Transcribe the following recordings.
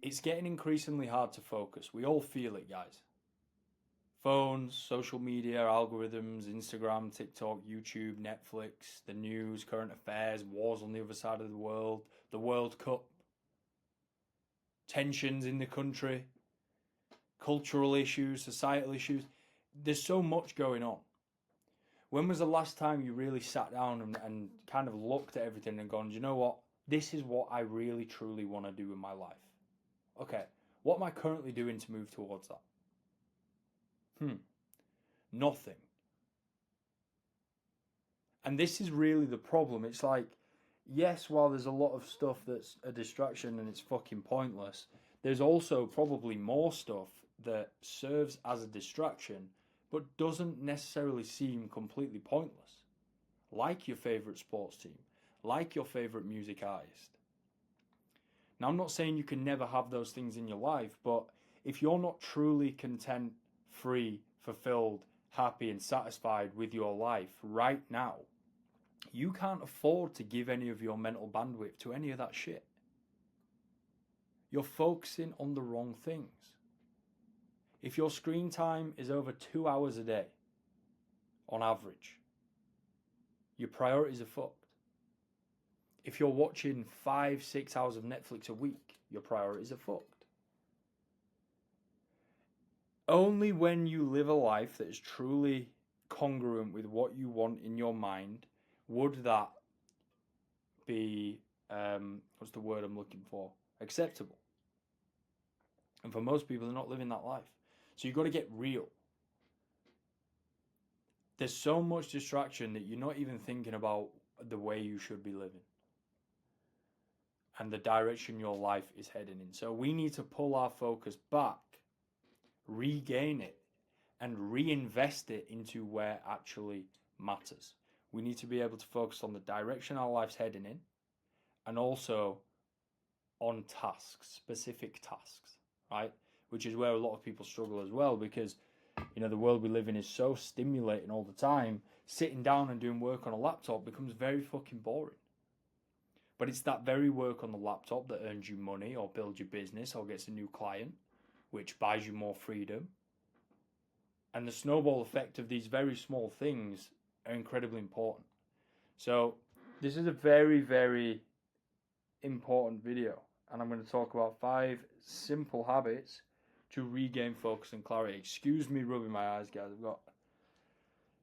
It's getting increasingly hard to focus. We all feel it, guys. Phones, social media, algorithms, Instagram, TikTok, YouTube, Netflix, the news, current affairs, wars on the other side of the World Cup, tensions in the country, cultural issues, societal issues. There's so much going on. When was the last time you really sat down and kind of looked at everything and gone, you know what? This is what I really truly want to do in my life. Okay, what am I currently doing to move towards that? Nothing. And this is really the problem. It's like, yes, while there's a lot of stuff that's a distraction and it's fucking pointless, there's also probably more stuff that serves as a distraction but doesn't necessarily seem completely pointless. Like your favourite sports team, like your favourite music artist. Now, I'm not saying you can never have those things in your life, but if you're not truly content, free, fulfilled, happy, and satisfied with your life right now, you can't afford to give any of your mental bandwidth to any of that shit. You're focusing on the wrong things. If your screen time is over 2 hours a day, on average, your priorities are fucked. If you're watching 5-6 hours of Netflix a week, your priorities are fucked. Only when you live a life that is truly congruent with what you want in your mind would that be, what's the word I'm looking for? Acceptable. And for most people, they're not living that life. So you've got to get real. There's so much distraction that you're not even thinking about the way you should be living and the direction your life is heading in. So we need to pull our focus back, regain it, and reinvest it into where actually matters. We need to be able to focus on the direction our life's heading in and also on tasks, specific tasks, right? Which is where a lot of people struggle as well because, you know, the world we live in is so stimulating all the time. Sitting down and doing work on a laptop becomes very fucking boring. But it's that very work on the laptop that earns you money or builds your business or gets a new client, which buys you more freedom. And the snowball effect of these very small things are incredibly important. So this is a very, very important video. And I'm going to talk about 5 simple habits to regain focus and clarity. Excuse me rubbing my eyes, guys. I've got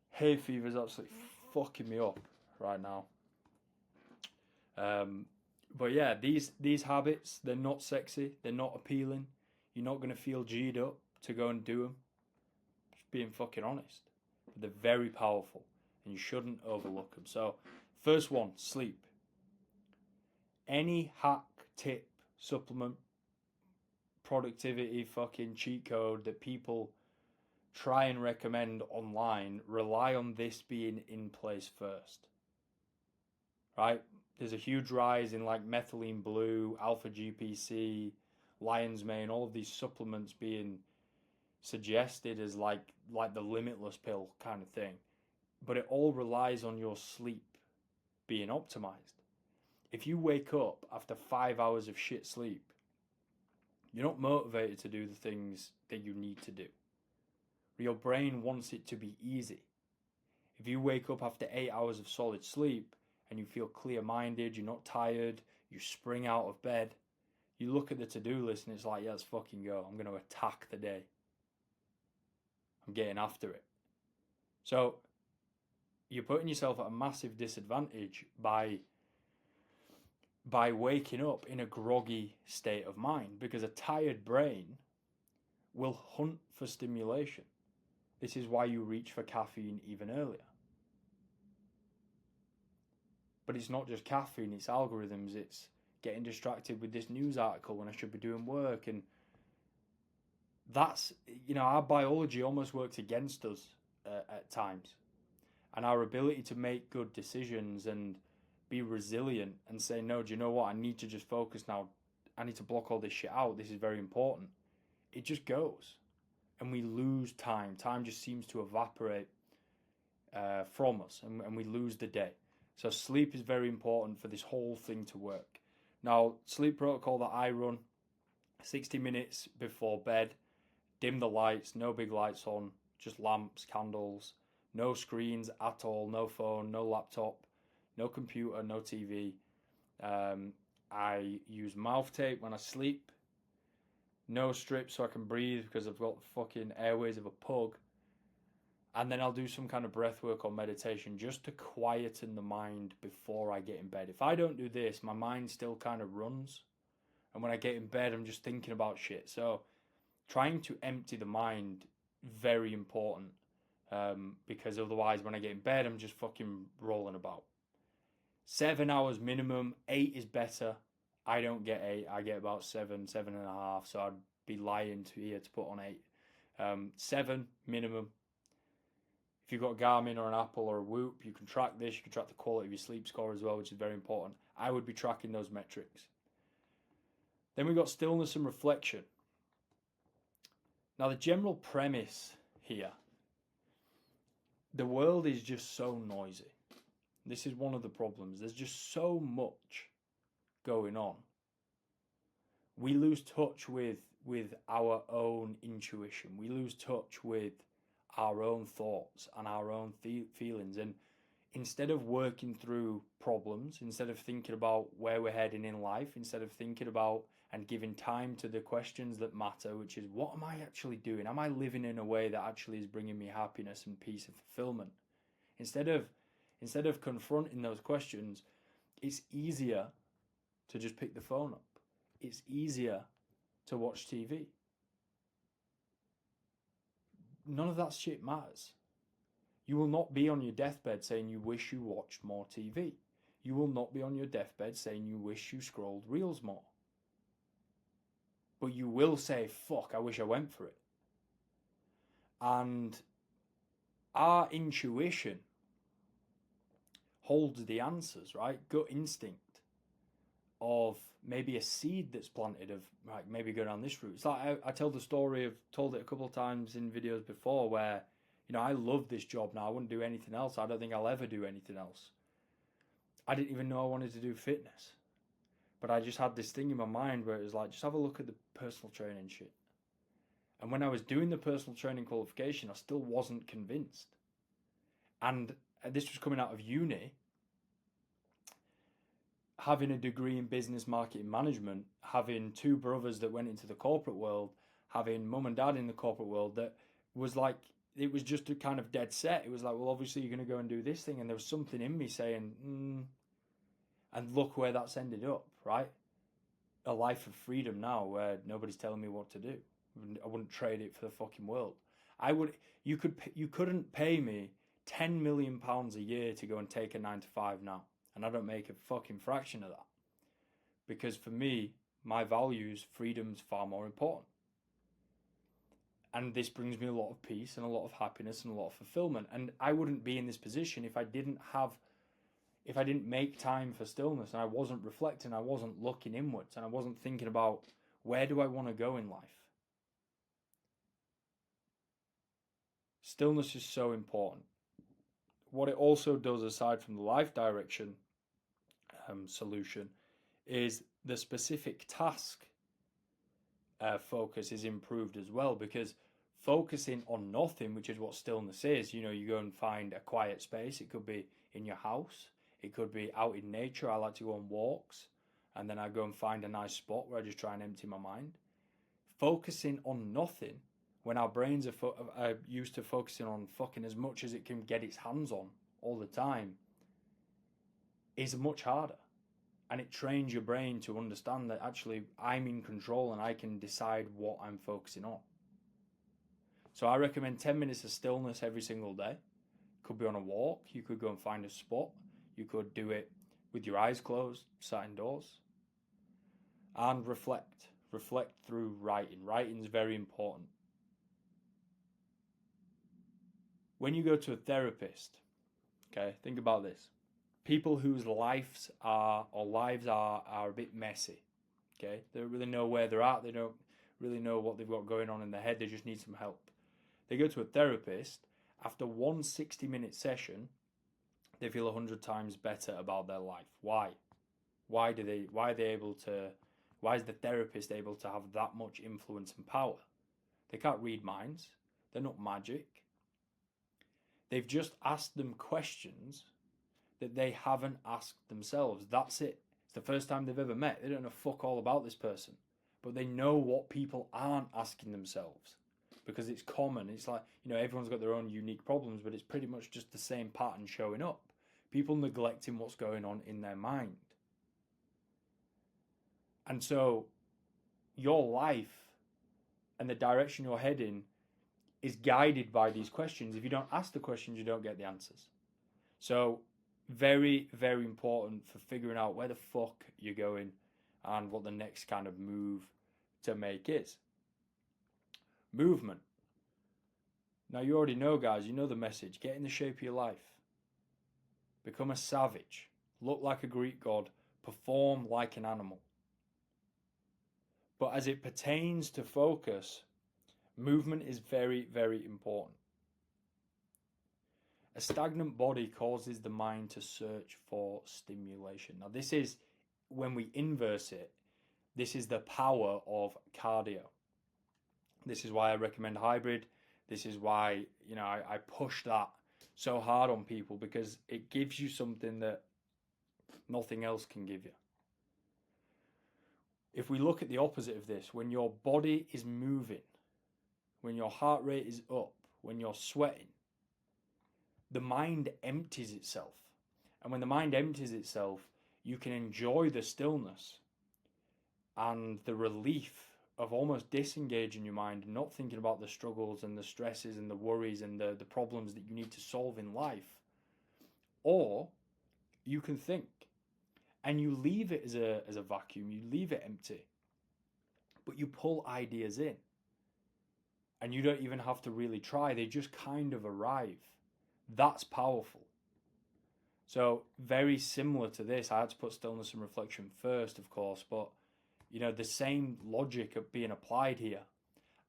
hay fever is absolutely fucking me up right now. But yeah, these habits, they're not sexy, they're not appealing. You're not going to feel G'd up to go and do them. Just being fucking honest. But they're very powerful and you shouldn't overlook them. So, first one, sleep. Any hack, tip, supplement, productivity fucking cheat code that people try and recommend online rely on this being in place first. Right? There's a huge rise in like methylene blue, alpha GPC, lion's mane, all of these supplements being suggested as like the limitless pill kind of thing. But it all relies on your sleep being optimized. If you wake up after 5 hours of shit sleep, you're not motivated to do the things that you need to do. Your brain wants it to be easy. If you wake up after 8 hours of solid sleep and you feel clear-minded, you're not tired, you spring out of bed, you look at the to-do list and it's like, yeah, let's fucking go. I'm going to attack the day. I'm getting after it. So you're putting yourself at a massive disadvantage by waking up in a groggy state of mind, because a tired brain will hunt for stimulation. This is why you reach for caffeine even earlier. But it's not just caffeine, it's algorithms, it's getting distracted with this news article when I should be doing work. And that's, you know, our biology almost works against us at times. And our ability to make good decisions and be resilient and say, no, do you know what? I need to just focus now. I need to block all this shit out. This is very important. It just goes. And we lose time. Time just seems to evaporate from us, and we lose the day. So sleep is very important for this whole thing to work. Now, sleep protocol that I run 60 minutes before bed, dim the lights, no big lights on, just lamps, candles, no screens at all, no phone, no laptop, no computer, no TV. I use mouth tape when I sleep, no strips so I can breathe because I've got the fucking airways of a pug. And then I'll do some kind of breath work or meditation just to quieten the mind before I get in bed. If I don't do this, my mind still kind of runs. And when I get in bed, I'm just thinking about shit. So trying to empty the mind, very important. Because otherwise when I get in bed, I'm just fucking rolling about. 7 hours minimum, 8 is better. I don't get 8, I get about 7, 7.5. So I'd be lying to here to put on 8. 7 minimum. If you've got a Garmin or an Apple or a Whoop, you can track this. You can track the quality of your sleep score as well, which is very important. I would be tracking those metrics. Then we've got stillness and reflection. Now, the general premise here, the world is just so noisy. This is one of the problems. There's just so much going on. We lose touch with our own intuition. We lose touch with our own thoughts and our own feelings, and instead of working through problems, instead of thinking about where we're heading in life, instead of thinking about and giving time to the questions that matter, which is, what am I actually doing? Am I living in a way that actually is bringing me happiness and peace and fulfillment? Instead of confronting those questions, it's easier to just pick the phone up. It's easier to watch TV. None of that shit matters. You will not be on your deathbed saying you wish you watched more TV. You will not be on your deathbed saying you wish you scrolled reels more. But you will say, fuck, I wish I went for it. And our intuition holds the answers, right? Gut instinct of maybe a seed that's planted of, right, maybe go down this route. It's like I tell the story of, told it a couple of times in videos before, where, you know, I love this job now. I wouldn't do anything else. I don't think I'll ever do anything else. I didn't even know I wanted to do fitness. But I just had this thing in my mind where it was like, just have a look at the personal training shit. And when I was doing the personal training qualification, I still wasn't convinced. And this was coming out of uni, having a degree in business marketing management, having 2 brothers that went into the corporate world, having mum and dad in the corporate world, that was like, it was just a kind of dead set. It was like, well, obviously you're going to go and do this thing. And there was something in me saying, and look where that's ended up, right? A life of freedom now where nobody's telling me what to do. I wouldn't trade it for the fucking world. You couldn't pay me £10 million a year to go and take a 9-to-5 now. And I don't make a fucking fraction of that. Because for me, my values, freedom's far more important. And this brings me a lot of peace and a lot of happiness and a lot of fulfillment. And I wouldn't be in this position if I didn't make time for stillness, and I wasn't reflecting, I wasn't looking inwards, and I wasn't thinking about, where do I want to go in life? Stillness is so important. What it also does, aside from the life direction solution, is the specific task focus is improved as well, because focusing on nothing, which is what stillness is, you know, you go and find a quiet space. It could be in your house, it could be out in nature. I like to go on walks, and then I go and find a nice spot where I just try and empty my mind. Focusing on nothing, when our brains are used to focusing on fucking as much as it can get its hands on all the time, is much harder. And it trains your brain to understand that actually I'm in control and I can decide what I'm focusing on. So I recommend 10 minutes of stillness every single day. Could be on a walk. You could go and find a spot. You could do it with your eyes closed, sat indoors. And reflect. Reflect through writing. Writing is very important. When you go to a therapist, okay, think about this. People whose lives are a bit messy, okay? They don't really know where they're at. They don't really know what they've got going on in their head. They just need some help. They go to a therapist. After one 60-minute session, they feel 100 times better about their life. Why? Why are they able to Why is the therapist able to have that much influence and power? They can't read minds. They're not magic. They've just asked them questions that they haven't asked themselves. That's it. It's the first time they've ever met. They don't know fuck all about this person. But they know what people aren't asking themselves. Because it's common. It's like, everyone's got their own unique problems, but it's pretty much just the same pattern showing up. People neglecting what's going on in their mind. And so your life and the direction you're heading is guided by these questions. If you don't ask the questions, you don't get the answers. So very, very important for figuring out where the fuck you're going and what the next kind of move to make is. Movement. Now you already know, guys, you know the message. Get in the shape of your life. Become a savage. Look like a Greek god. Perform like an animal. But as it pertains to focus, movement is very, very important. A stagnant body causes the mind to search for stimulation. Now this is, when we inverse it, this is the power of cardio. This is why I recommend hybrid. This is why, I push that so hard on people, because it gives you something that nothing else can give you. If we look at the opposite of this, when your body is moving, when your heart rate is up, when you're sweating, the mind empties itself. And when the mind empties itself, you can enjoy the stillness and the relief of almost disengaging your mind and not thinking about the struggles and the stresses and the worries and the problems that you need to solve in life. Or you can think and you leave it as a vacuum, you leave it empty, but you pull ideas in and you don't even have to really try. They just kind of arrive. That's powerful. So very similar to this, I had to put stillness and reflection first, of course, but the same logic of being applied here.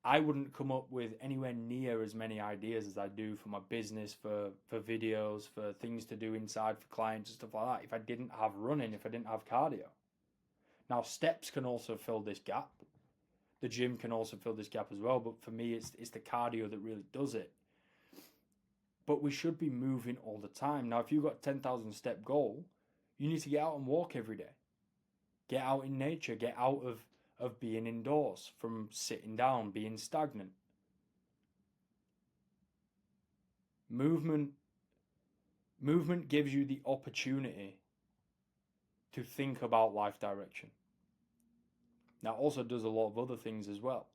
I wouldn't come up with anywhere near as many ideas as I do for my business, for videos, for things to do inside for clients and stuff like that, if I didn't have running, if I didn't have cardio. Now, steps can also fill this gap. The gym can also fill this gap as well, but for me, it's the cardio that really does it. But we should be moving all the time. Now, if you've got a 10,000 step goal, you need to get out and walk every day. Get out in nature, get out of being indoors, from sitting down, being stagnant. Movement gives you the opportunity to think about life direction. Now, it also does a lot of other things as well.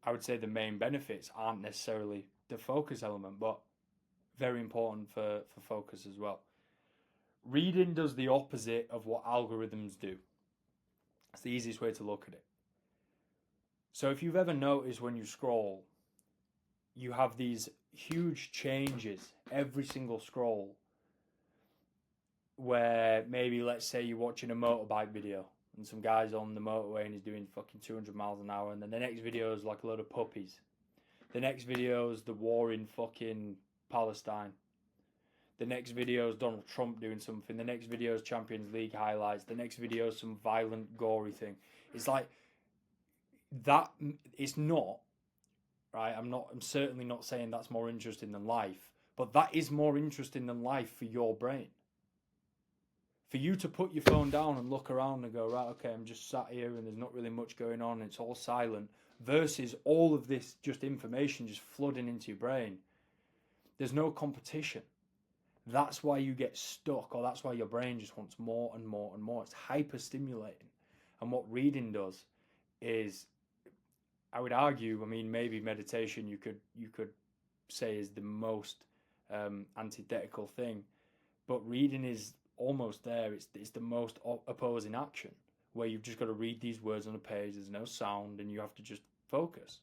I would say the main benefits aren't necessarily the focus element, but very important for focus as well. Reading does the opposite of what algorithms do. It's the easiest way to look at it. So if you've ever noticed when you scroll, you have these huge changes every single scroll, where maybe, let's say, you're watching a motorbike video and some guy's on the motorway and he's doing fucking 200 miles an hour, and then the next video is like a load of puppies. The next video is the war in fucking Palestine. The next video is Donald Trump doing something. The next video is Champions League highlights. The next video is some violent, gory thing. It's like that. It's not, right? I'm certainly not saying that's more interesting than life, but that is more interesting than life for your brain. For you to put your phone down and look around and go, right, okay, I'm just sat here and there's not really much going on. It's all silent, versus all of this just information just flooding into your brain. There's no competition. That's why you get stuck, or that's why your brain just wants more and more and more. It's hyper stimulating. And what reading does is, I would argue, maybe meditation you could say is the most antithetical thing, but reading is almost there. It's the most opposing action, where you've just got to read these words on a page. There's no sound, and you have to just focus.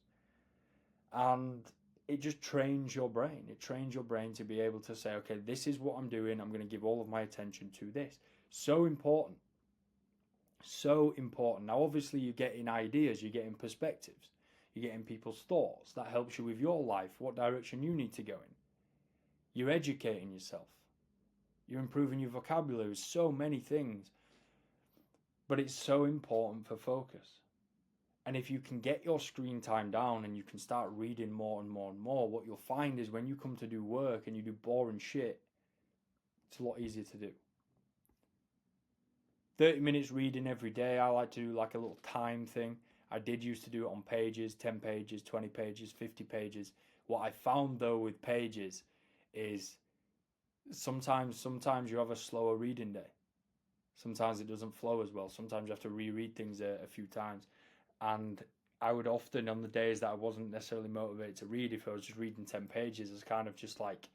And it just trains your brain. It trains your brain to be able to say, okay, this is what I'm doing. I'm going to give all of my attention to this. So important. So important. Now, obviously, you're getting ideas. You're getting perspectives. You're getting people's thoughts. That helps you with your life, what direction you need to go in. You're educating yourself. You're improving your vocabulary. So many things. But it's so important for focus. And if you can get your screen time down and you can start reading more and more and more, what you'll find is when you come to do work and you do boring shit, it's a lot easier to do. 30 minutes reading every day. I like to do like a little time thing. I did used to do it on pages, 10 pages, 20 pages, 50 pages. What I found though with pages is sometimes you have a slower reading day. Sometimes it doesn't flow as well. Sometimes you have to reread things a few times. And I would often, on the days that I wasn't necessarily motivated to read, if I was just reading 10 pages, it's kind of just like,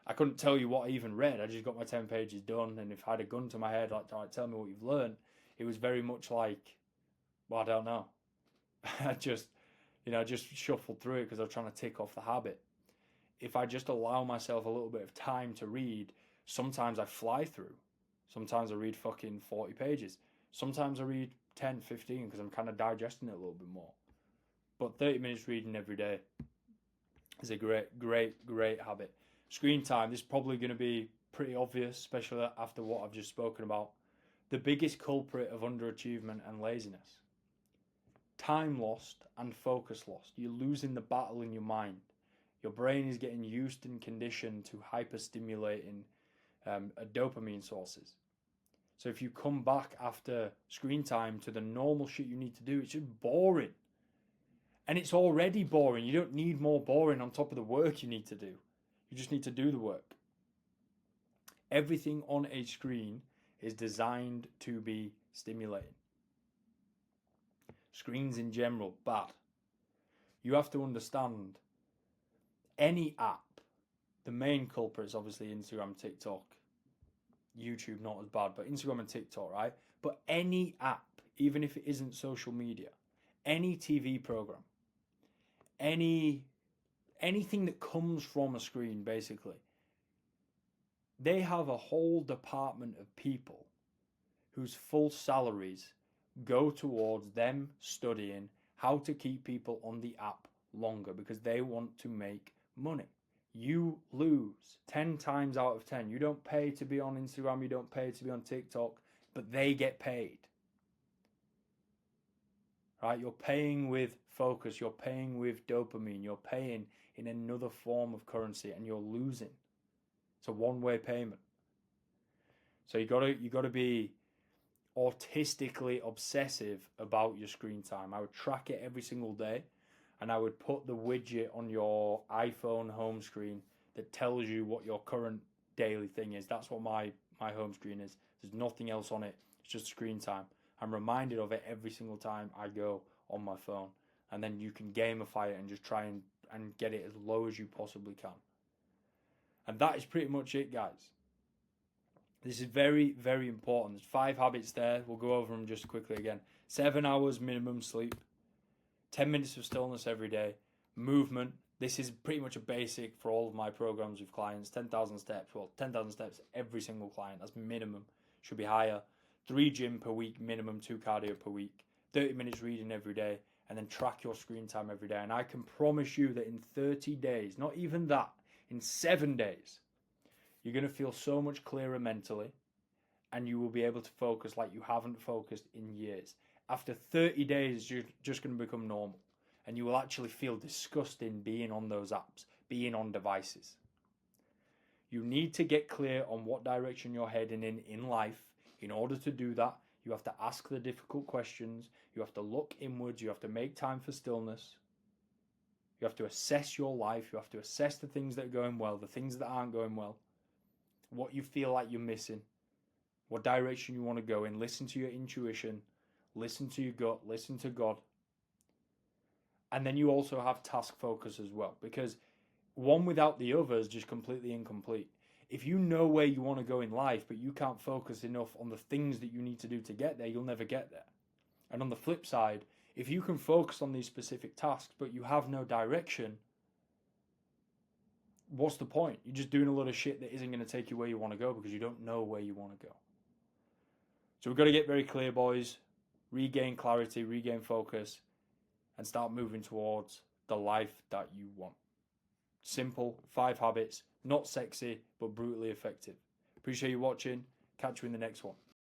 I couldn't tell you what I even read. I just got my 10 pages done. And if I had a gun to my head, like, tell me what you've learned, it was very much like, well, I don't know. I just shuffled through it because I was trying to tick off the habit. If I just allow myself a little bit of time to read, sometimes I fly through. Sometimes I read fucking 40 pages. Sometimes I read 10, 15 because I'm kind of digesting it a little bit more. But 30 minutes reading every day is a great habit. Screen time, this is probably going to be pretty obvious, especially after what I've just spoken about. The biggest culprit of underachievement and laziness. Time lost and focus lost. You're losing the battle in your mind. Your brain is getting used and conditioned to hyper-stimulating dopamine sources. So if you come back after screen time to the normal shit you need to do, it's just boring. And it's already boring. You don't need more boring on top of the work you need to do. You just need to do the work. Everything on a screen is designed to be stimulating. Screens in general, bad. You have to understand any app, the main culprit is obviously Instagram, TikTok, YouTube not as bad, but Instagram and TikTok, right? But any app, even if it isn't social media, any TV program, anything that comes from a screen, basically, they have a whole department of people whose full salaries go towards them studying how to keep people on the app longer because they want to make money. You lose 10 times out of 10. You don't pay to be on Instagram, you don't pay to be on TikTok, but they get paid. Right? You're paying with focus, you're paying with dopamine, you're paying in another form of currency and you're losing. It's a one-way payment. So you gotta be autistically obsessive about your screen time. I would track it every single day. And I would put the widget on your iPhone home screen that tells you what your current daily thing is. That's what my home screen is. There's nothing else on it. It's just screen time. I'm reminded of it every single time I go on my phone. And then you can gamify it and just try and get it as low as you possibly can. And that is pretty much it, guys. This is very, very important. There's 5 habits there. We'll go over them just quickly again. 7 hours minimum sleep. 10 minutes of stillness every day. Movement. This is pretty much a basic for all of my programs with clients. 10,000 steps. Well, 10,000 steps every single client. That's minimum. Should be higher. 3 gym per week, minimum 2 cardio per week. 30 minutes reading every day. And then track your screen time every day. And I can promise you that in 30 days, not even that, in 7 days, you're going to feel so much clearer mentally. And you will be able to focus like you haven't focused in years. After 30 days, you're just going to become normal. And you will actually feel disgusting being on those apps, being on devices. You need to get clear on what direction you're heading in life. In order to do that, you have to ask the difficult questions. You have to look inwards. You have to make time for stillness. You have to assess your life. You have to assess the things that are going well, the things that aren't going well, what you feel like you're missing, what direction you want to go in. Listen to your intuition. Listen to your gut, listen to God. And then you also have task focus as well, because one without the other is just completely incomplete. If you know where you want to go in life, but you can't focus enough on the things that you need to do to get there, you'll never get there. And on the flip side, if you can focus on these specific tasks, but you have no direction, what's the point? You're just doing a lot of shit that isn't going to take you where you want to go because you don't know where you want to go. So we've got to get very clear, boys. Regain clarity, regain focus, and start moving towards the life that you want. Simple, 5 habits, not sexy, but brutally effective. Appreciate you watching. Catch you in the next one.